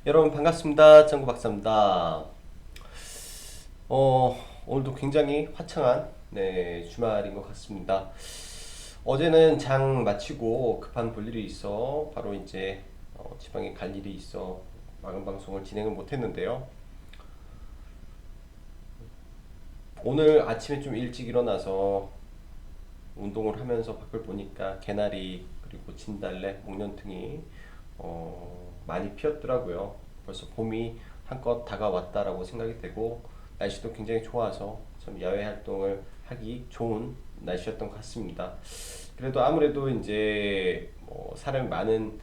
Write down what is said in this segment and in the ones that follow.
여러분 반갑습니다. 정구 박사입니다. 오늘도 굉장히 화창한 주말인 것 같습니다. 어제는 장 마치고 급한 볼일이 있어 바로 이제 지방에 갈 일이 있어 마감 방송을 진행을 못했는데요. 오늘 아침에 좀 일찍 일어나서 운동을 하면서 밖을 보니까 개나리 그리고 진달래, 목련등이 많이 피었더라고요. 벌써 봄이 한껏 다가왔다라고 생각이 되고 날씨도 굉장히 좋아서 좀 야외 활동을 하기 좋은 날씨였던 것 같습니다. 그래도 아무래도 이제 사람이 많은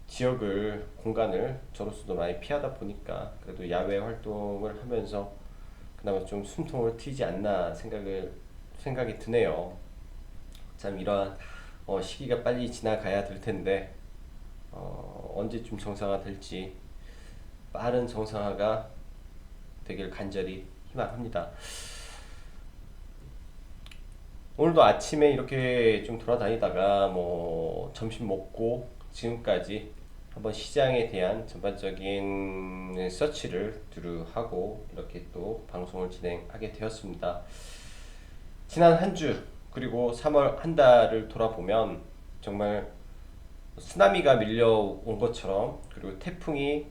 지역을 공간을 저로서도 많이 피하다 보니까 그래도 야외 활동을 하면서 그나마 좀 숨통을 트이지 않나 생각이 드네요. 참 이러한 시기가 빨리 지나가야 될 텐데 언제쯤 정상화 될지 빠른 정상화가 되길 간절히 희망합니다. 오늘도 아침에 이렇게 좀 돌아다니다가 점심 먹고 지금까지 한번 시장에 대한 전반적인 서치를 두루 하고 이렇게 또 방송을 진행하게 되었습니다. 지난 한 주 그리고 3월 한 달을 돌아보면 정말 쓰나미가 밀려온 것처럼 그리고 태풍이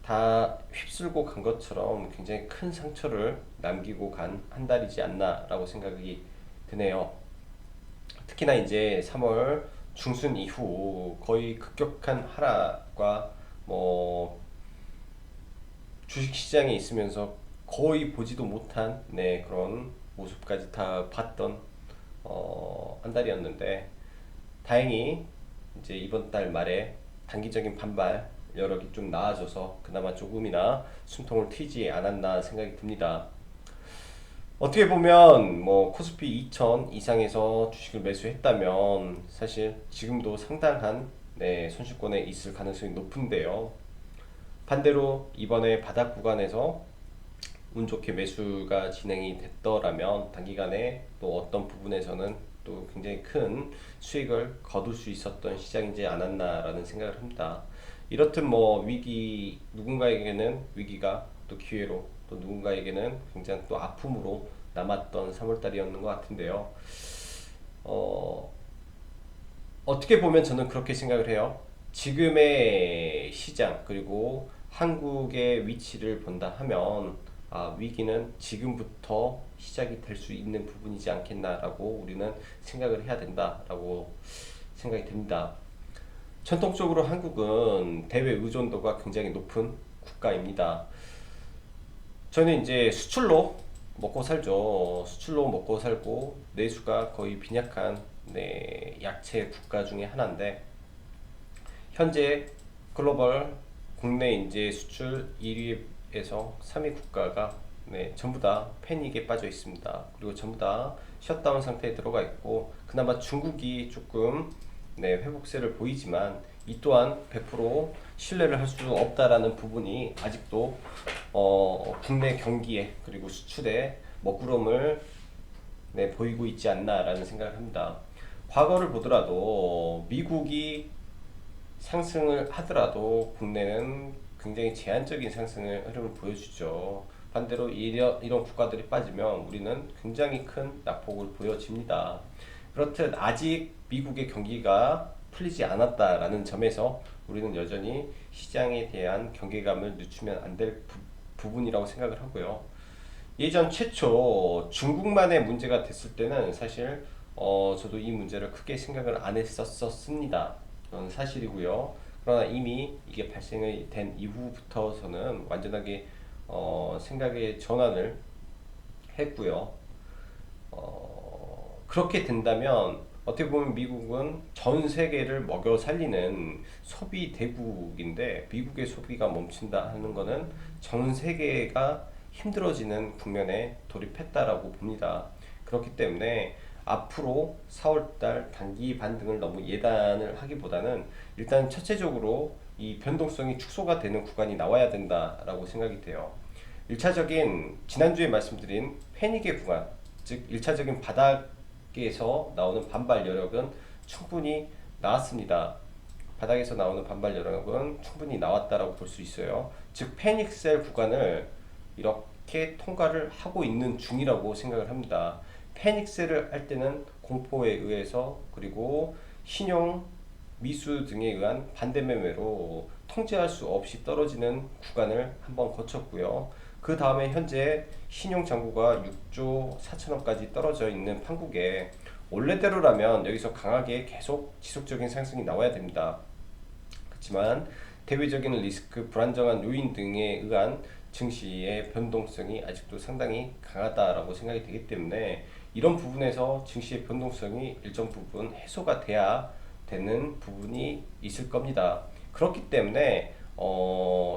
다 휩쓸고 간 것처럼 굉장히 큰 상처를 남기고 간 한 달이지 않나라고 생각이 드네요. 특히나 이제 3월 중순 이후 거의 급격한 하락과 뭐 주식시장에 있으면서 거의 보지도 못한 그런 모습까지 다 봤던 한 달이었는데 다행히 이제 이번 달 말에 단기적인 반발 여력이 좀 나아져서 그나마 조금이나 숨통을 트이지 않았나 생각이 듭니다. 어떻게 보면 코스피 2000 이상에서 주식을 매수했다면 사실 지금도 상당한 손실권에 있을 가능성이 높은데요. 반대로 이번에 바닥 구간에서 운 좋게 매수가 진행이 됐더라면 단기간에 또 어떤 부분에서는 또 굉장히 큰 수익을 거둘 수 있었던 시장이지 않았나라는 생각을 합니다. 이렇듯 누군가에게는 위기가 또 기회로 또 누군가에게는 굉장히 또 아픔으로 남았던 3월달이었는 것 같은데요. 어, 어떻게 보면 저는 그렇게 생각을 해요. 지금의 시장 그리고 한국의 위치를 본다 하면 위기는 지금부터 시작이 될 수 있는 부분이지 않겠나라고 우리는 생각을 해야 된다라고 생각이 듭니다. 전통적으로 한국은 대외 의존도가 굉장히 높은 국가입니다. 저는 이제 수출로 먹고 살죠. 수출로 먹고 살고 내수가 거의 빈약한 약체 국가 중에 하나인데 현재 글로벌 국내 인제 수출 1위에서 3위 국가가 전부 다 패닉에 빠져 있습니다. 그리고 전부 다 셧다운 상태에 들어가 있고 그나마 중국이 조금 회복세를 보이지만 이 또한 100% 신뢰를 할 수 없다라는 부분이 아직도 국내 경기에 그리고 수출에 먹구름을 보이고 있지 않나라는 생각을 합니다. 과거를 보더라도 미국이 상승을 하더라도 국내는 굉장히 제한적인 상승의 흐름을 보여주죠. 반대로 이런 국가들이 빠지면 우리는 굉장히 큰 낙폭을 보여집니다. 그렇듯 아직 미국의 경기가 풀리지 않았다라는 점에서 우리는 여전히 시장에 대한 경계감을 늦추면 안 될 부분이라고 생각을 하고요. 예전 최초 중국만의 문제가 됐을 때는 사실 저도 이 문제를 크게 생각을 안 했었습니다. 그건 사실이고요. 그러나 이미 이게 발생이 된 이후부터서는 완전하게 생각의 전환을 했고요. 그렇게 된다면 어떻게 보면 미국은 전 세계를 먹여 살리는 소비 대국인데 미국의 소비가 멈춘다 하는 거는 전 세계가 힘들어지는 국면에 돌입했다라고 봅니다. 그렇기 때문에 앞으로 4월달 단기 반등을 너무 예단을 하기보다는 일단 첫째적으로 이 변동성이 축소가 되는 구간이 나와야 된다라고 생각이 돼요. 1차적인 지난주에 말씀드린 패닉의 구간, 즉 1차적인 바닥에서 나오는 반발 여력은 충분히 나왔습니다. 바닥에서 나오는 반발 여력은 충분히 나왔다라고 볼 수 있어요. 즉 패닉셀 구간을 이렇게 통과를 하고 있는 중이라고 생각을 합니다. 패닉셀을 할 때는 공포에 의해서 그리고 신용 미수 등에 의한 반대 매매로 통제할 수 없이 떨어지는 구간을 한번 거쳤고요. 그 다음에 현재 신용 잔고가 6조 4천억까지 떨어져 있는 판국에 원래대로라면 여기서 강하게 계속 지속적인 상승이 나와야 됩니다. 그렇지만 대외적인 리스크, 불안정한 요인 등에 의한 증시의 변동성이 아직도 상당히 강하다라고 생각이 되기 때문에 이런 부분에서 증시의 변동성이 일정 부분 해소가 돼야 되는 부분이 있을 겁니다. 그렇기 때문에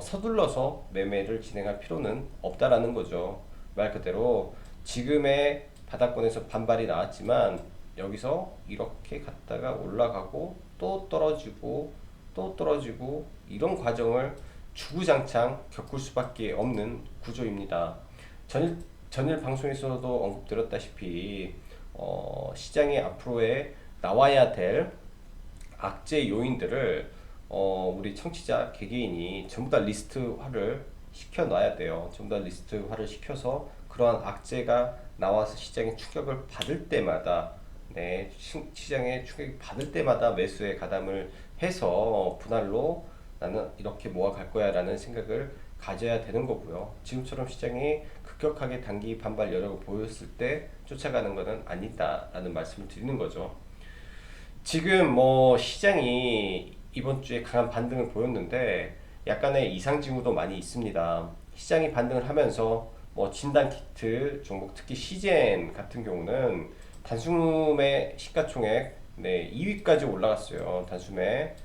서둘러서 매매를 진행할 필요는 없다라는 거죠. 말 그대로 지금의 바닥권에서 반발이 나왔지만 여기서 이렇게 갔다가 올라가고 또 떨어지고 또 떨어지고 이런 과정을 주구장창 겪을 수밖에 없는 구조입니다. 전일 방송에서도 언급드렸다시피 시장이 앞으로의 나와야 될 악재 요인들을 우리 청취자 개개인이 전부 다 리스트화를 시켜놔야 돼요. 전부 다 리스트화를 시켜서 그러한 악재가 나와서 시장에 충격을 받을 때마다 시장에 충격을 받을 때마다 매수에 가담을 해서 분할로 나는 이렇게 모아갈 거야 라는 생각을 가져야 되는 거고요. 지금처럼 시장이 급격하게 단기 반발 여력을 보였을 때 쫓아가는 것은 아니다 라는 말씀을 드리는 거죠. 지금 뭐 시장이 이번 주에 강한 반등을 보였는데 약간의 이상 징후도 많이 있습니다. 시장이 반등을 하면서 뭐 진단 키트 종목 특히 시젠 같은 경우는 단숨에 시가총액 2위까지 올라갔어요. 단숨에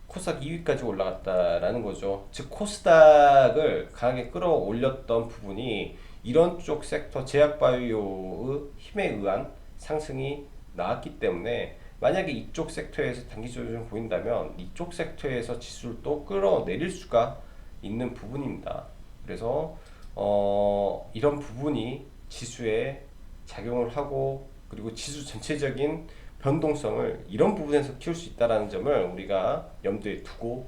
코스닥 2위까지 올라갔다라는 거죠. 즉 코스닥을 강하게 끌어올렸던 부분이 이런 쪽 섹터 제약바이오의 힘에 의한 상승이 나왔기 때문에 만약에 이쪽 섹터에서 단기 조정을 보인다면 이쪽 섹터에서 지수를 또 끌어내릴 수가 있는 부분입니다. 그래서 이런 부분이 지수에 작용을 하고 그리고 지수 전체적인 변동성을 이런 부분에서 키울 수 있다는 점을 우리가 염두에 두고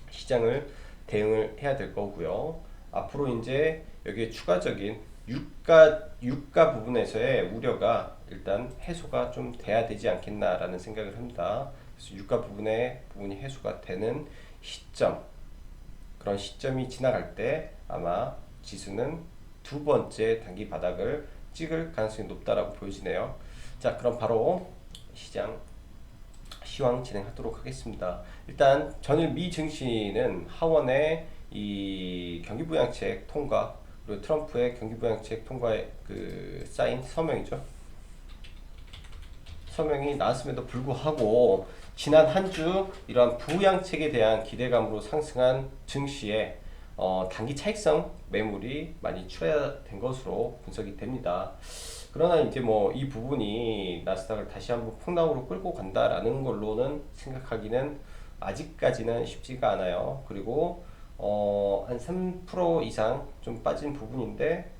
시장을 대응을 해야 될 거고요. 앞으로 이제 여기에 추가적인 유가 부분에서의 우려가 일단 해소가 좀 돼야 되지 않겠나라는 생각을 합니다. 그래서 유가 부분이 해소가 되는 시점, 그런 시점이 지나갈 때 아마 지수는 두 번째 단기 바닥을 찍을 가능성이 높다라고 보여지네요. 자, 그럼 바로 시장 시황 진행하도록 하겠습니다. 일단 전일 미 증시는 하원의 이 경기부양책 통과 그리고 트럼프의 경기부양책 통과에 그 사인 서명이죠. 서명이 나왔음에도 불구하고 지난 한 주 이러한 부양책에 대한 기대감으로 상승한 증시에 단기 차익성 매물이 많이 출하된 것으로 분석이 됩니다. 그러나 이제 뭐 이 부분이 나스닥을 다시 한번 폭락으로 끌고 간다라는 걸로는 생각하기는 아직까지는 쉽지가 않아요. 그리고 한 3% 이상 좀 빠진 부분인데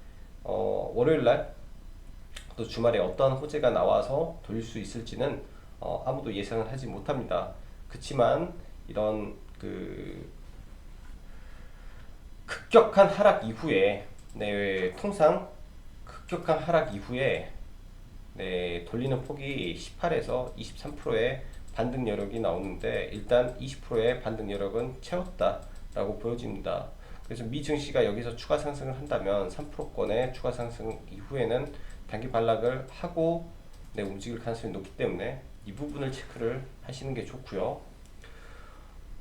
월요일날 또 주말에 어떠한 호재가 나와서 돌릴 수 있을지는 아무도 예상을 하지 못합니다. 그렇지만 이런 그 급격한 하락 이후에 통상 급격한 하락 이후에 돌리는 폭이 18에서 23%의 반등 여력이 나오는데 일단 20%의 반등 여력은 채웠다라고 보여집니다. 그래서 미 증시가 여기서 추가 상승을 한다면 3%권의 추가 상승 이후에는 단기 반락을 하고 움직일 가능성이 높기 때문에 이 부분을 체크를 하시는 게 좋고요.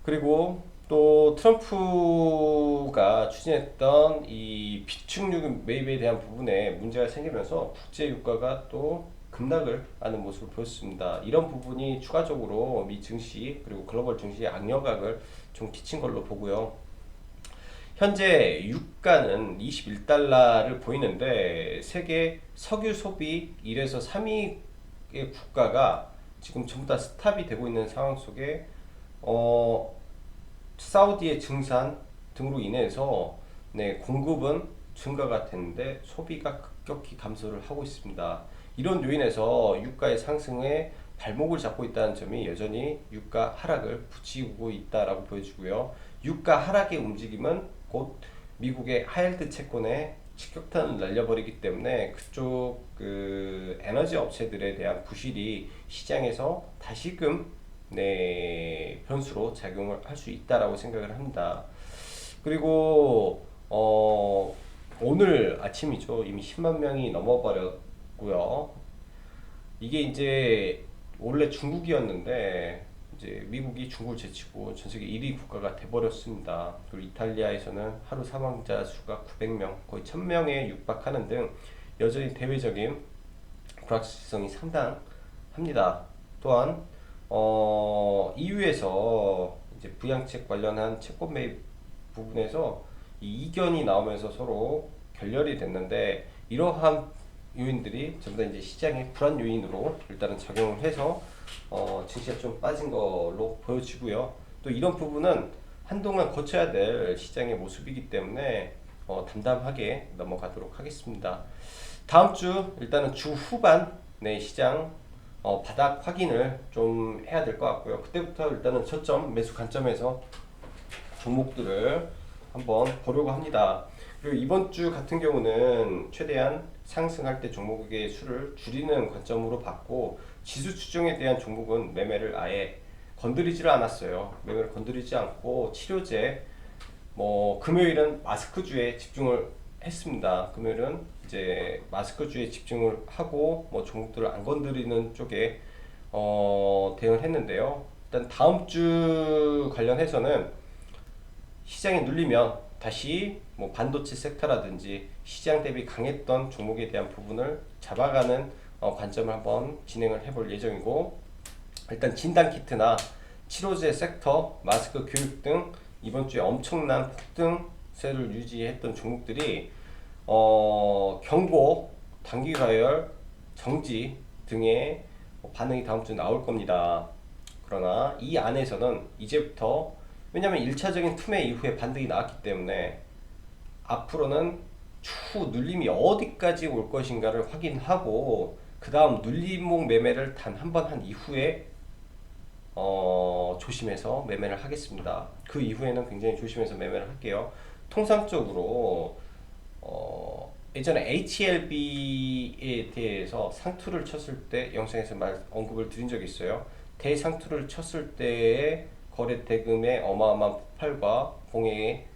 그리고 또 트럼프가 추진했던 이 비축유금 매입에 대한 부분에 문제가 생기면서 국제 유가가 또 급락을 하는 모습을 보였습니다. 이런 부분이 추가적으로 미 증시 그리고 글로벌 증시에 악영향을 좀 끼친 걸로 보고요. 현재 유가는 21달러를 보이는데 세계 석유 소비 1에서 3위의 국가가 지금 전부 다 스탑이 되고 있는 상황 속에 사우디의 증산 등으로 인해서 공급은 증가가 됐는데 소비가 급격히 감소를 하고 있습니다. 이런 요인에서 유가의 상승에 발목을 잡고 있다는 점이 여전히 유가 하락을 부추기고 있다라고 보여지고요. 유가 하락의 움직임은 곧 미국의 하이힐드 채권에 직격탄을 날려버리기 때문에 그쪽 그 에너지 업체들에 대한 부실이 시장에서 다시금 변수로 작용을 할 수 있다라고 생각을 합니다. 그리고 오늘 아침이죠. 이미 10만 명이 넘어버렸고요. 이게 이제 원래 중국이었는데 이제 미국이 중국을 제치고 전 세계 1위 국가가 돼버렸습니다. 그리고 이탈리아에서는 하루 사망자 수가 900명, 거의 1000명에 육박하는 등 여전히 대외적인 불확실성이 상당합니다. 또한 EU에서 이제 부양책 관련한 채권 매입 부분에서 이 이견이 나오면서 서로 결렬이 됐는데 이러한 요인들이 전부 다 이제 시장의 불안 요인으로 일단은 작용을 해서 증시가 좀 빠진 걸로 보여지고요. 또 이런 부분은 한동안 거쳐야 될 시장의 모습이기 때문에 담담하게 넘어가도록 하겠습니다. 다음 주 일단은 주 후반 내 시장 바닥 확인을 좀 해야 될 것 같고요. 그때부터 일단은 저점 매수 관점에서 종목들을 한번 보려고 합니다. 그리고 이번 주 같은 경우는 최대한 상승할 때 종목의 수를 줄이는 관점으로 봤고 지수 추종에 대한 종목은 매매를 아예 건드리지를 않았어요. 매매를 건드리지 않고 치료제 금요일은 마스크주에 집중을 했습니다. 금요일은 이제 마스크주에 집중을 하고 종목들을 안 건드리는 쪽에 대응을 했는데요. 일단 다음 주 관련해서는 시장이 눌리면 다시 반도체 섹터라든지 시장 대비 강했던 종목에 대한 부분을 잡아가는 관점을 한번 진행을 해볼 예정이고, 일단 진단키트나 치료제 섹터, 마스크 교육 등 이번 주에 엄청난 폭등세를 유지했던 종목들이 경고, 단기 과열, 정지 등의 반응이 다음 주 나올 겁니다. 그러나 이 안에서는 이제부터, 왜냐하면 1차적인 투매 이후에 반등이 나왔기 때문에 앞으로는 추후 눌림이 어디까지 올 것인가를 확인하고 그 다음 눌림목 매매를 단 한 번 한 이후에 조심해서 매매를 하겠습니다. 그 이후에는 굉장히 조심해서 매매를 할게요. 통상적으로 예전에 HLB에 대해서 상투를 쳤을 때 영상에서 언급을 드린 적이 있어요. 대상투를 쳤을 때의 거래 대금의 어마어마한 폭발과 공해의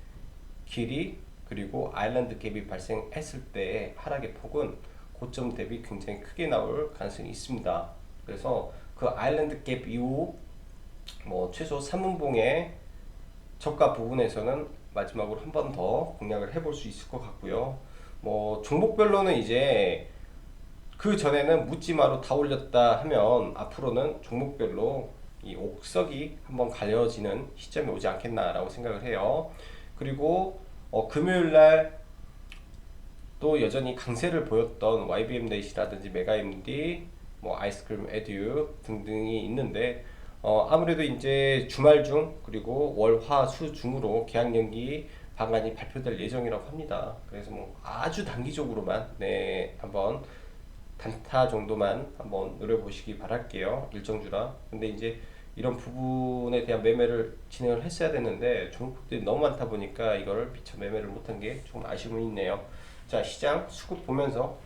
길이, 그리고 아일랜드 갭이 발생했을 때의 하락의 폭은 고점 대비 굉장히 크게 나올 가능성이 있습니다. 그래서 그 아일랜드 갭 이후 최소 3분봉의 저가 부분에서는 마지막으로 한 번 더 공략을 해볼 수 있을 것 같고요. 종목별로는 이제 그 전에는 묻지마로 다 올렸다 하면 앞으로는 종목별로 이 옥석이 한번 가려지는 시점이 오지 않겠나라고 생각을 해요. 그리고 금요일날 또 여전히 강세를 보였던 YBM 넷이라든지 메가MD, 아이스크림 에듀 등등이 있는데 아무래도 이제 주말 중 그리고 월, 화, 수 중으로 계약 연기 방안이 발표될 예정이라고 합니다. 그래서 아주 단기적으로만 한번 단타 정도만 한번 노려보시기 바랄게요. 일정주라. 근데 이제 이런 부분에 대한 매매를 진행을 했어야 되는데 종목들이 너무 많다 보니까 이걸 미처 매매를 못한 게 조금 아쉬움이 있네요. 자, 시장 수급 보면서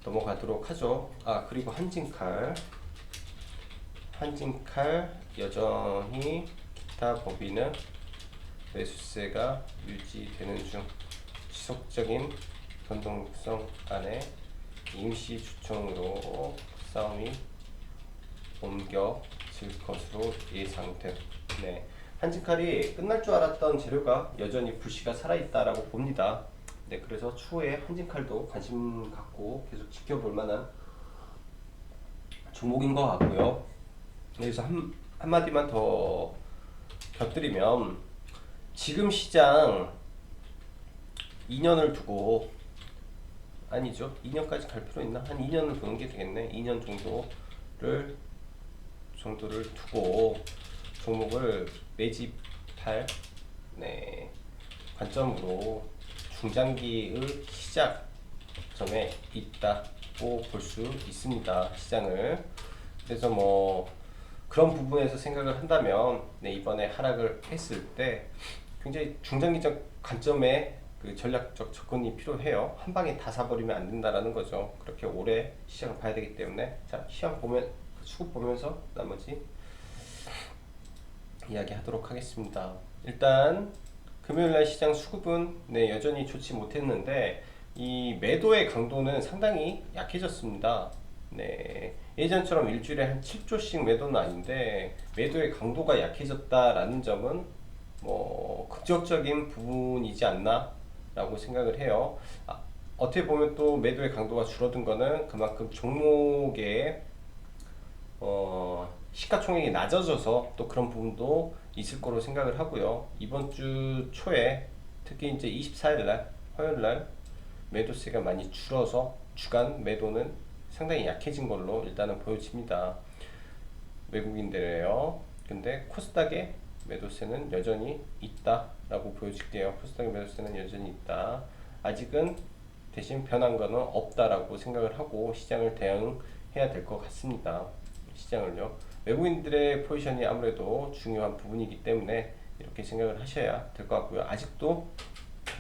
넘어가도록 하죠. 그리고 한진칼 여전히 기타 법인은 매수세가 유지되는 중, 지속적인 변동성 안에 임시 주총으로 싸움이 옮겨질 것으로 예상됨. 한진칼이 끝날 줄 알았던 재료가 여전히 불씨가 살아있다라고 봅니다. 그래서 추후에 한진칼도 관심 갖고 계속 지켜볼 만한 종목인 것 같고요. 여기서 한마디만 더 곁들이면, 지금 시장 2년을 두고, 아니죠, 2년까지 갈 필요 있나? 한 2년을 보는 게 되겠네. 2년 정도를 두고 종목을 매집할 관점으로 중장기의 시작점에 있다 볼 수 있습니다. 시장을. 그래서 뭐 그런 부분에서 생각을 한다면 네, 이번에 하락을 했을 때 굉장히 중장기적 관점에 그 전략적 접근이 필요해요. 한 방에 다 사버리면 안 된다라는 거죠. 그렇게 오래 시장을 봐야 되기 때문에. 자, 시장 보면 수급 보면서 나머지 이야기하도록 하겠습니다. 일단 금요일날 시장 수급은 네, 여전히 좋지 못했는데 이 매도의 강도는 상당히 약해졌습니다. 네, 예전처럼 일주일에 한 7조씩 매도는 아닌데 매도의 강도가 약해졌다라는 점은 뭐 긍정적인 부분이지 않나 라고 생각을 해요. 어떻게 보면 또 매도의 강도가 줄어든 거는 그만큼 종목의 시가총액이 낮아져서 또 그런 부분도 있을 거로 생각을 하고요. 이번 주 초에 특히 이제 24일날 화요일날 매도세가 많이 줄어서 주간 매도는 상당히 약해진 걸로 일단은 보여집니다. 외국인들이에요. 근데 코스닥의 매도세는 여전히 있다라고 보여질게요. 코스닥의 매도세는 여전히 있다. 아직은 대신 변한 거는 없다라고 생각을 하고 시장을 대응해야 될 것 같습니다. 시장을요. 외국인들의 포지션이 아무래도 중요한 부분이기 때문에 이렇게 생각을 하셔야 될 것 같고요. 아직도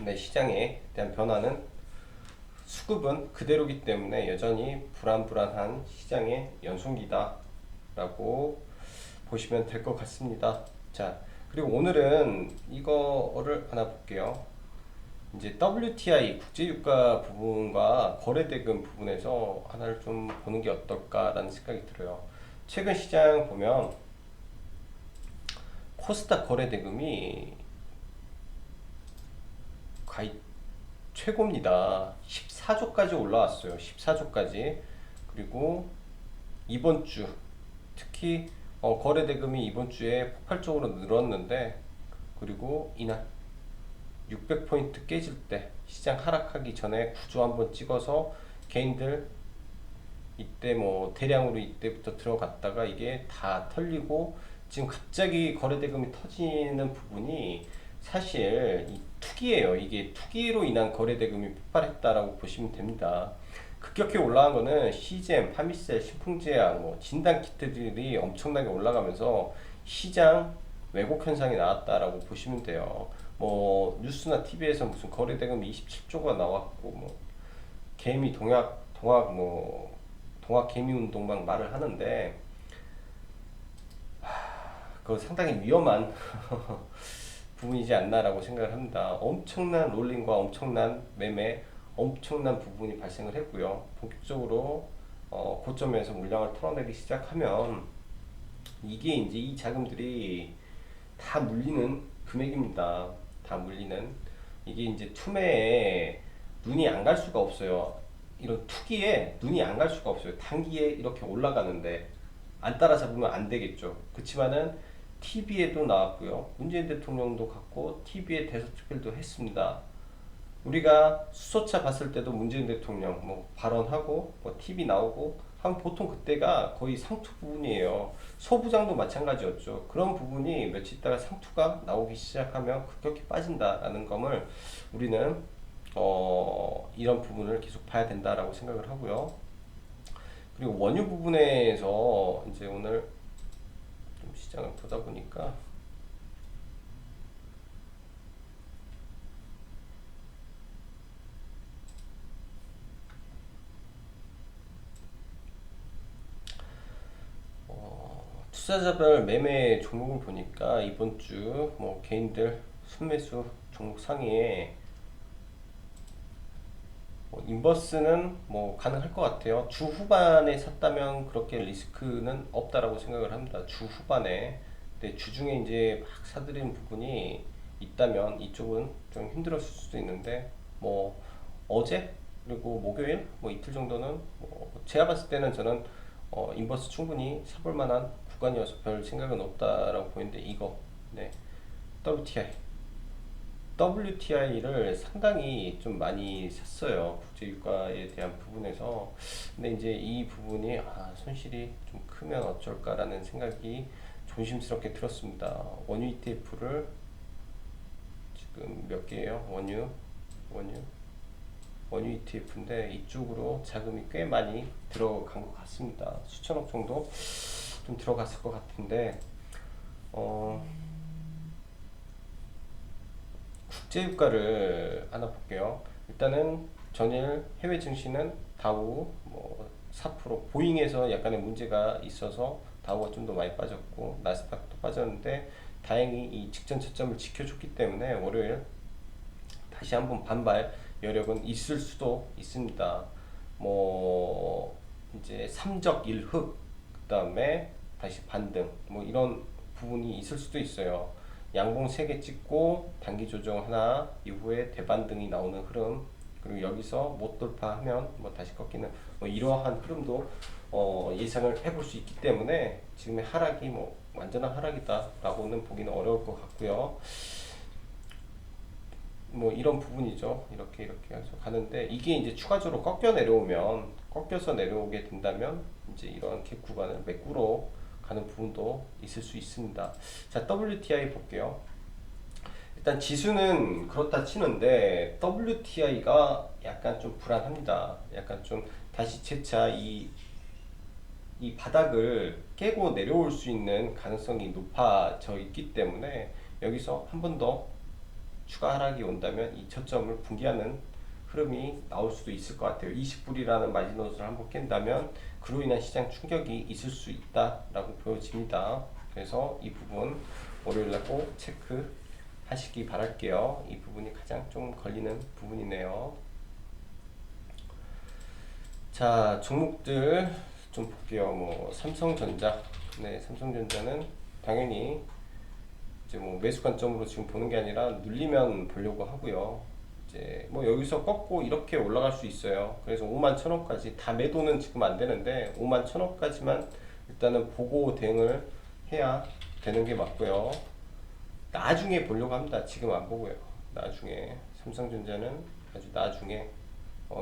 네, 시장에 대한 변화는 수급은 그대로기 때문에 여전히 불안불안한 시장의 연속이다 라고 보시면 될 것 같습니다. 자, 그리고 오늘은 이거를 하나 볼게요. 이제 WTI 국제유가 부분과 거래대금 부분에서 하나를 좀 보는 게 어떨까라는 생각이 들어요. 최근 시장 보면 코스닥 거래대금이 거의 최고입니다. 14조까지 올라왔어요. 14조까지. 그리고 이번 주 특히 거래대금이 이번 주에 폭발적으로 늘었는데 그리고 이날 600포인트 깨질 때 시장 하락하기 전에 구조 한번 찍어서 개인들 이때 뭐 대량으로 이때부터 들어갔다가 이게 다 털리고 지금 갑자기 거래대금이 터지는 부분이 사실 이 투기예요. 이게 투기로 인한 거래대금이 폭발했다라고 보시면 됩니다. 급격히 올라간 거는 시젠, 파미셀, 신풍제약, 뭐 진단 키트들이 엄청나게 올라가면서 시장 왜곡 현상이 나왔다라고 보시면 돼요. 뭐 뉴스나 TV에서 무슨 거래대금 27조가 나왔고 뭐 개미 동학 뭐 동학 개미 운동 막 말을 하는데 그거 상당히 위험한 부분이지 않나라고 생각을 합니다. 엄청난 롤링과 엄청난 매매, 엄청난 부분이 발생을 했고요. 본격적으로 고점에서 물량을 털어내기 시작하면 이게 이제 이 자금들이 다 물리는 금액입니다. 다 물리는 이게 이제 투매에 눈이 안 갈 수가 없어요. 이런 투기에 눈이 안 갈 수가 없어요. 단기에 이렇게 올라가는데 안 따라잡으면 안 되겠죠. 그렇지만은 TV에도 나왔고요. 문재인 대통령도 갔고 TV에 대서특필도 했습니다. 우리가 수소차 봤을 때도 문재인 대통령 뭐 발언하고 뭐 TV 나오고 하면 보통 그때가 거의 상투 부분이에요. 소부장도 마찬가지였죠. 그런 부분이 며칠 있다가 상투가 나오기 시작하면 급격히 빠진다라는 점을 우리는 이런 부분을 계속 봐야 된다라고 생각을 하고요. 그리고 원유 부분에서 이제 오늘 좀 시장을 보다 보니까 투자자별 매매 종목을 보니까 이번 주 뭐 개인들 순매수 종목 상위에 뭐 인버스는 뭐 가능할 것 같아요. 주 후반에 샀다면 그렇게 리스크는 없다라고 생각을 합니다. 주 후반에. 근데 주중에 이제 막 사들이는 부분이 있다면 이쪽은 좀 힘들었을 수도 있는데 뭐 어제 그리고 목요일 뭐 이틀 정도는 뭐 제가 봤을 때는 저는 인버스 충분히 사볼 만한 구간이어서 별 생각은 없다라고 보이는데 이거 네 WTI를 상당히 좀 많이 샀어요. 국제유가에 대한 부분에서. 근데 이제 이 부분이 손실이 좀 크면 어쩔까라는 생각이 조심스럽게 들었습니다. 원유 ETF를 지금 몇 개예요? 원유 원유 ETF인데 이쪽으로 자금이 꽤 많이 들어간 것 같습니다. 수천억 정도 좀 들어갔을 것 같은데 어, 국제유가를 하나 볼게요. 일단은 전일 해외 증시는 다우 뭐 4% 보잉에서 약간의 문제가 있어서 다우가 좀 더 많이 빠졌고 나스닥도 빠졌는데 다행히 이 직전 저점을 지켜줬기 때문에 월요일 다시 한번 반발 여력은 있을 수도 있습니다. 뭐 이제 삼적 일흑 그다음에 다시 반등 뭐 이런 부분이 있을 수도 있어요. 양봉 3개 찍고 단기 조정 하나 이후에 대반등이 나오는 흐름 그리고 여기서 못 돌파하면 뭐 다시 꺾이는 뭐 이러한 흐름도 예상을 해볼 수 있기 때문에 지금의 하락이 뭐 완전한 하락이다라고는 보기는 어려울 것 같고요. 뭐 이런 부분이죠. 이렇게 해서 가는데 이게 이제 추가적으로 꺾여서 내려오게 된다면 이제 이런 갭 구간을 매꾸러 가는 부분도 있을 수 있습니다. 자, WTI 볼게요. 일단 지수는 그렇다 치는데 WTI가 약간 좀 불안합니다. 약간 좀 다시 재차 이 바닥을 깨고 내려올 수 있는 가능성이 높아져 있기 때문에 여기서 한 번 더 추가 하락이 온다면 이 저점을 붕괴하는 흐름이 나올 수도 있을 것 같아요. 20불이라는 마지노선을 한번 깬다면 그로 인한 시장 충격이 있을 수 있다라고 보여집니다. 그래서 이 부분 월요일날 꼭 체크하시기 바랄게요. 이 부분이 가장 좀 걸리는 부분이네요. 자, 종목들 좀 볼게요. 뭐 삼성전자, 네, 삼성전자는 당연히 이제 뭐 매수 관점으로 지금 보는 게 아니라 눌리면 보려고 하고요. 이제 뭐 여기서 꺾고 이렇게 올라갈 수 있어요. 그래서 5만 1천원까지 다 매도는 지금 안 되는데 5만 1천원까지만 일단은 보고 대응을 해야 되는 게 맞고요. 나중에 보려고 합니다. 지금 안 보고요. 나중에 삼성전자는 아주 나중에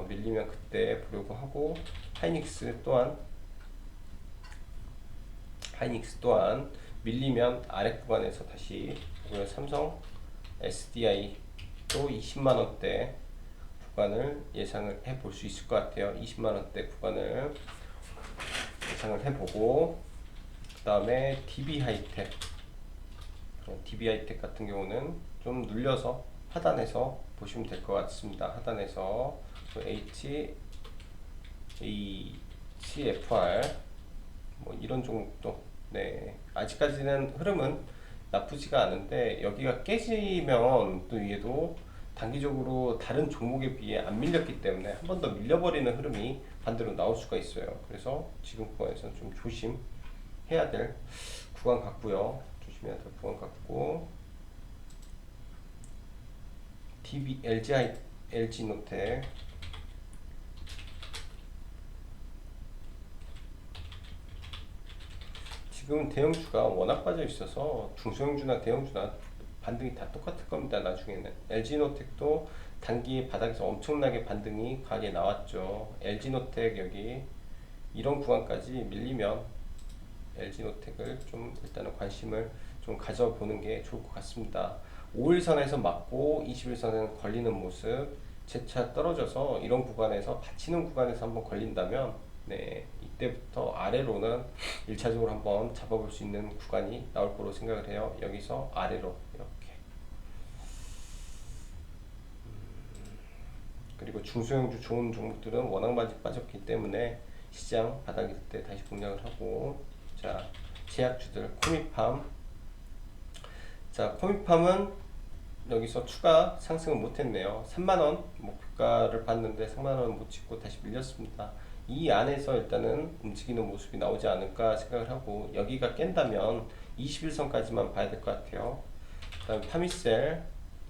밀리면 그때 보려고 하고 하이닉스 또한 밀리면 아래 구간에서 다시 보고요. 삼성 SDI 또 20만원대 구간을 예상을 해볼 수 있을 것 같아요. 20만원대 구간을 예상을 해보고 그 다음에 DB하이텍 같은 경우는 좀 눌려서 하단에서 보시면 될 것 같습니다. 하단에서 HCFR 뭐 이런 종목도 네 아직까지는 흐름은 나쁘지가 않은데 여기가 깨지면 또 얘도 단기적으로 다른 종목에 비해 안 밀렸기 때문에 한 번 더 밀려버리는 흐름이 반대로 나올 수가 있어요. 그래서 지금 구간에서는 좀 조심해야 될 구간 같고요. 조심해야 될 구간 같고 LG노텍 지금 대형주가 워낙 빠져 있어서 중소형주나 대형주나 반등이 다 똑같을 겁니다. 나중에는 LG노텍도 단기 바닥에서 엄청나게 반등이 강하게 나왔죠. LG노텍 여기 이런 구간까지 밀리면 LG노텍을 좀 일단은 관심을 좀 가져보는 게 좋을 것 같습니다. 5일선에서 맞고 21선에는 걸리는 모습 재차 떨어져서 이런 구간에서 받치는 구간에서 한번 걸린다면 네 이때부터 아래로는 1차적으로 한번 잡아볼 수 있는 구간이 나올 거로 생각을 해요. 여기서 아래로 이렇게 그리고 중소형주 좋은 종목들은 워낙 많이 빠졌기 때문에 시장 바닥일 때 다시 공략을 하고 자 제약주들 코미팜 자 코미팜은 여기서 추가 상승을 못했네요. 3만원 목표가를 봤는데 3만원 못 찍고 다시 밀렸습니다. 이 안에서 일단은 움직이는 모습이 나오지 않을까 생각을 하고 여기가 깬다면 21선까지만 봐야 될 것 같아요. 그 다음에 파미셀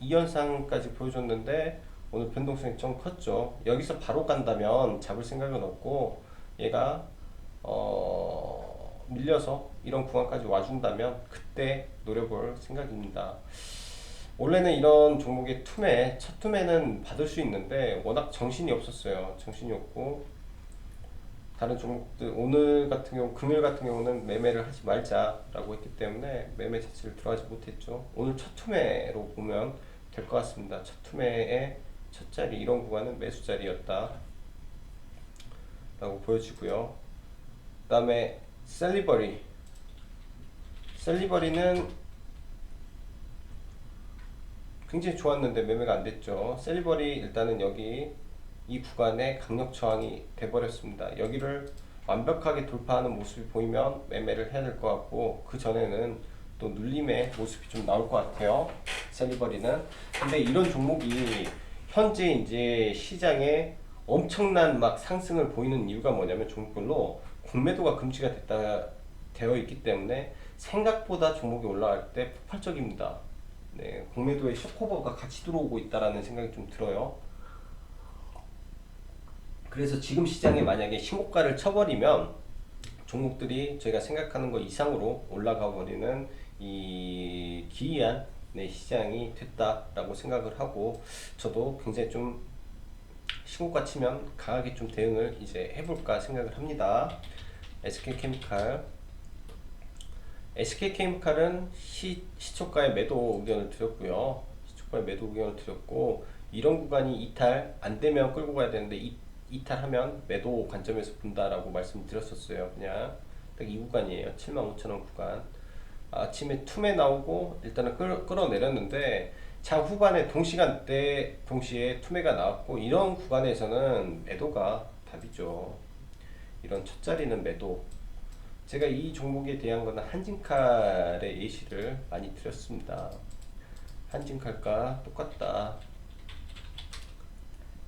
2연상까지 보여줬는데 오늘 변동성이 좀 컸죠. 여기서 바로 간다면 잡을 생각은 없고 얘가 밀려서 이런 구간까지 와준다면 그때 노려볼 생각입니다. 원래는 이런 종목의 첫 투매는 받을 수 있는데 워낙 정신이 없었어요. 정신이 없고 다른 종목들 오늘 같은 경우 금요일 같은 경우는 매매를 하지 말자라고 했기 때문에 매매 자체를 들어가지 못했죠. 오늘 첫 투매로 보면 될 것 같습니다. 첫 투매에 첫 자리 이런 구간은 매수 자리였다 라고 보여지고요. 그 다음에 셀리버리는 굉장히 좋았는데 매매가 안 됐죠. 셀리버리 일단은 여기 이 구간에 강력 저항이 돼버렸습니다. 여기를 완벽하게 돌파하는 모습이 보이면 매매를 해야 될 것 같고, 그 전에는 또 눌림의 모습이 좀 나올 것 같아요. 셀리버리는. 근데 이런 종목이 현재 이제 시장에 엄청난 막 상승을 보이는 이유가 뭐냐면, 종목별로 공매도가 금지가 되어 있기 때문에 생각보다 종목이 올라갈 때 폭발적입니다. 네, 공매도에 쇼크오버가 같이 들어오고 있다라는 생각이 좀 들어요. 그래서 지금 시장에 만약에 신고가를 쳐버리면 종목들이 저희가 생각하는 것 이상으로 올라가 버리는 이 기이한 네, 시장이 됐다라고 생각을 하고, 저도 굉장히 좀 신고가 치면 강하게 좀 대응을 이제 해볼까 생각을 합니다. SK케미칼은 시초가에 매도 의견을 드렸고요. 시초가에 매도 의견을 드렸고, 이런 구간이 이탈 안 되면 끌고 가야 되는데, 이탈하면 매도 관점에서 본다라고 말씀드렸었어요. 그냥 딱 이 구간이에요. 75,000원 구간. 아침에 툼에 나오고 일단은 끌어내렸는데, 장후반에 동시에 투매가 나왔고, 이런 구간에서는 매도가 답이죠. 이런 첫 자리는 매도. 제가 이 종목에 대한 거는 한진칼의 예시를 많이 드렸습니다. 한진칼과 똑같다.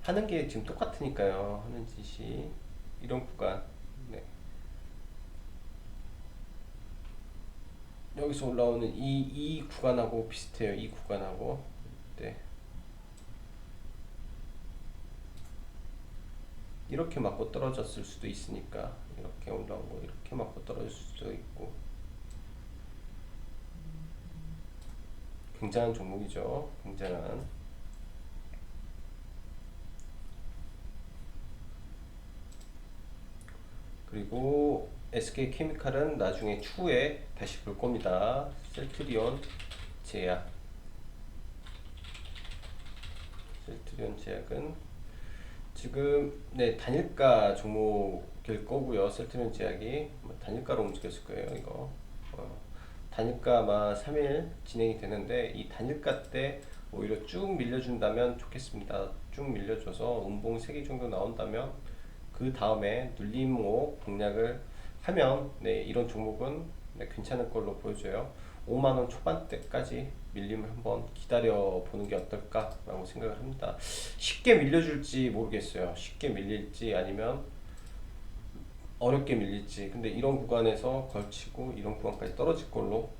하는 게 지금 똑같으니까요. 하는 짓이 이런 구간. 네. 여기서 올라오는 이 구간하고 비슷해요. 이 구간하고. 네. 이렇게 맞고 떨어졌을 수도 있으니까, 이렇게 올라오고 이렇게 맞고 떨어질 수도 있고. 굉장한 종목이죠. 굉장한. 그리고 SK케미칼은 나중에 추후에 다시 볼 겁니다. 셀트리온 제약. 셀트리온 제약은 지금 네, 단일가 종목일 거고요. 셀트리온 제약이 단일가로 움직였을 거예요. 이거 단일가 아마 3일 진행이 되는데, 이 단일가 때 오히려 쭉 밀려준다면 좋겠습니다. 쭉 밀려줘서 음봉 3개 정도 나온다면, 그 다음에 눌림목 공략을 하면 네, 이런 종목은 네, 괜찮을 걸로 보여져요. 5만원 초반대까지 밀림을 한번 기다려 보는 게 어떨까라고 생각을 합니다. 쉽게 밀려줄지 모르겠어요. 쉽게 밀릴지 아니면 어렵게 밀릴지. 근데 이런 구간에서 걸치고 이런 구간까지 떨어질 걸로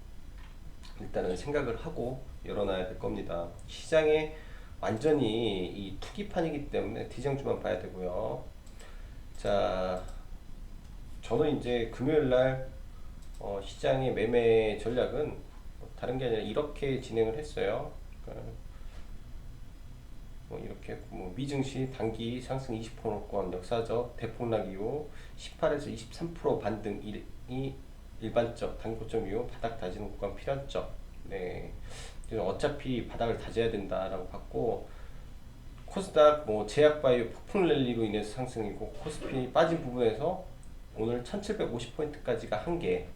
일단은 생각을 하고 열어놔야 될 겁니다. 시장에 완전히 이 투기판이기 때문에 대장주만 봐야 되고요. 자, 저는 이제 금요일날 시장의 매매 전략은 다른 게 아니라 이렇게 진행을 했어요. 그러니까 이렇게 미증시 단기 상승 20%권 역사적 대폭락 이후 18에서 23% 반등이 일반적 단기 고점 이후 바닥 다지는 구간 필연적. 네, 어차피 바닥을 다져야 된다라고 봤고, 코스닥 제약바이오 폭풍 랠리로 인해서 상승이고, 코스피 빠진 부분에서 오늘 1750포인트까지가 한계로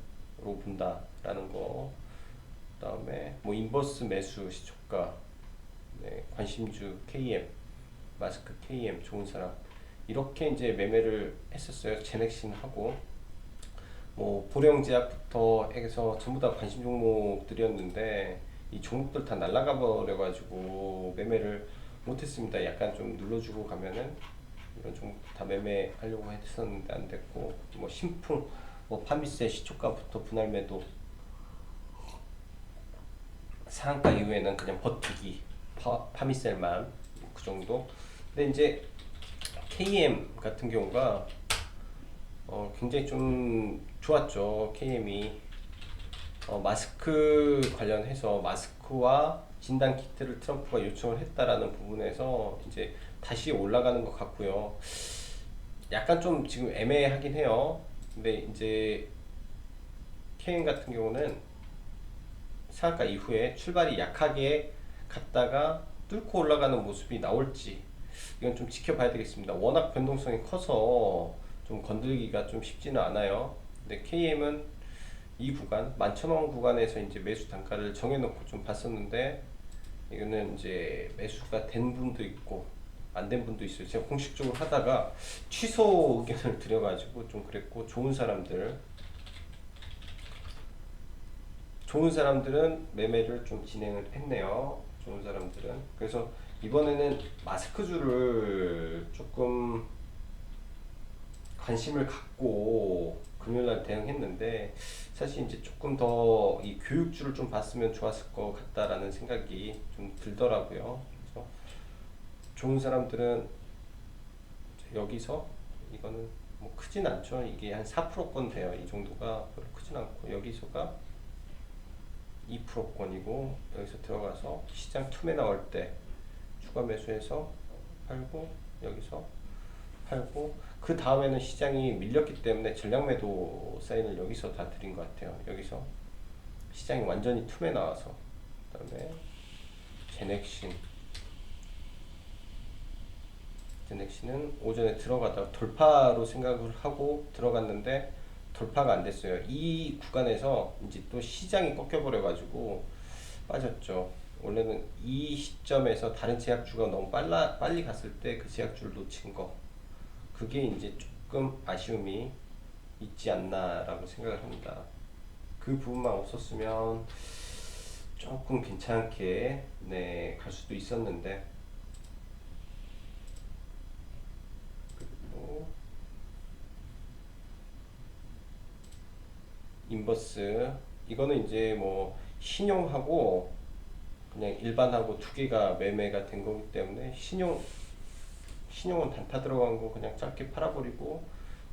본다라는 거. 그 다음에 인버스 매수 시초가, 네, 관심주 KM, 마스크 KM 좋은 사람, 이렇게 이제 매매를 했었어요. 제넥신하고 보령제약부터 해서 전부 다 관심 종목들이었는데, 이 종목들 다 날아가 버려가지고 매매를 못했습니다. 약간 좀 눌러주고 가면은 이런 종목 다 매매하려고 했었는데 안 됐고, 신풍, 파미세 시초가부터 분할 매도, 상한가 이후에는 그냥 버티기, 파미셀만 그 정도. 근데 이제 KM 같은 경우가 굉장히 좀 좋았죠. KM이 마스크 관련해서 마스크와 진단 키트를 트럼프가 요청을 했다라는 부분에서 이제 다시 올라가는 것 같고요. 약간 좀 지금 애매하긴 해요. 근데 이제 KM 같은 경우는 상한가 이후에 출발이 약하게 갔다가 뚫고 올라가는 모습이 나올지 이건 좀 지켜봐야 되겠습니다. 워낙 변동성이 커서 좀 건들기가 좀 쉽지는 않아요. 근데 KM은 이 구간 11,000원 구간에서 이제 매수 단가를 정해놓고 좀 봤었는데 이거는 이제 매수가 된 분도 있고 안 된 분도 있어요. 제가 공식적으로 하다가 취소 의견을 드려가지고 좀 그랬고 좋은 사람들은 매매를 좀 진행을 했네요. 좋은 사람들은. 그래서 이번에는 마스크주를 조금 관심을 갖고 금요일날 대응했는데 사실 이제 조금 더 이 교육주를 좀 봤으면 좋았을 것 같다라는 생각이 좀 들더라고요. 그래서 좋은 사람들은 여기서 이거는 뭐 크진 않죠. 이게 한 4%권 돼요. 이 정도가 별로 크진 않고 여기서가 2%권이고 여기서 들어가서 시장 틈에 나올 때 추가 매수해서 팔고 여기서 팔고 그 다음에는 시장이 밀렸기 때문에 전량 매도 사인을 여기서 다 드린 것 같아요. 여기서 시장이 완전히 틈에 나와서 그다음에 제넥신 넥신은 오전에 들어가다가 돌파로 생각을 하고 들어갔는데 돌파가 안 됐어요. 이 구간에서 이제 또 시장이 꺾여버려 가지고 빠졌죠. 원래는 이 시점에서 다른 제약주가 너무 빨리 갔을 때 그 제약주를 놓친 거 그게 이제 조금 아쉬움이 있지 않나라고 생각을 합니다. 그 부분만 없었으면 조금 괜찮게 네, 갈 수도 있었는데 그리고 인버스 이거는 이제 뭐 신용하고 그냥 일반하고 두 개가 매매가 된 거기 때문에 신용은 단타 들어간 거 그냥 짧게 팔아버리고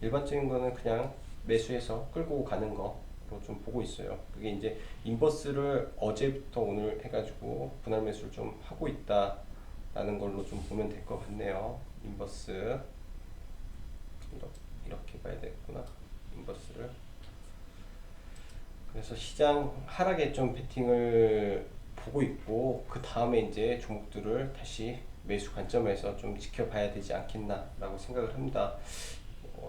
일반적인 거는 그냥 매수해서 끌고 가는 거로 좀 보고 있어요. 그게 이제 인버스를 어제부터 오늘 해가지고 분할 매수를 좀 하고 있다라는 걸로 좀 보면 될 것 같네요. 인버스 이렇게 봐야 되겠구나. 인버스를 그래서 시장 하락에 좀 베팅을 보고 있고 그 다음에 이제 종목들을 다시 매수 관점에서 좀 지켜봐야 되지 않겠나라고 생각을 합니다.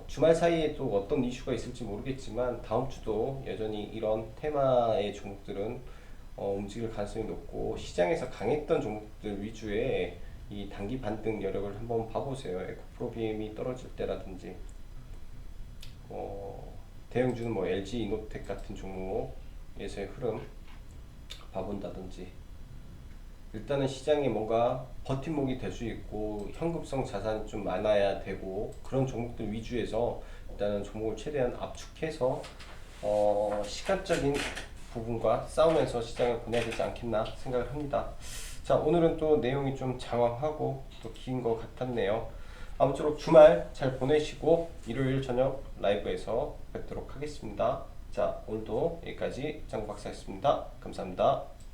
주말 사이에 또 어떤 이슈가 있을지 모르겠지만 다음 주도 여전히 이런 테마의 종목들은 움직일 가능성이 높고 시장에서 강했던 종목들 위주의 이 단기 반등 여력을 한번 봐보세요. 에코프로비엠이 떨어질 때라든지 대형주는 뭐 LG 이노텍 같은 종목에서의 흐름 봐본다든지 일단은 시장에 뭔가 버팀목이 될 수 있고 현금성 자산이 좀 많아야 되고 그런 종목들 위주에서 일단은 종목을 최대한 압축해서 시간적인 부분과 싸우면서 시장을 보내야 되지 않겠나 생각을 합니다. 자, 오늘은 또 내용이 좀 장황하고 또 긴 것 같았네요. 아무쪼록 주말 잘 보내시고 일요일 저녁 라이브에서 뵙도록 하겠습니다. 자, 오늘도 여기까지 장박사였습니다. 감사합니다.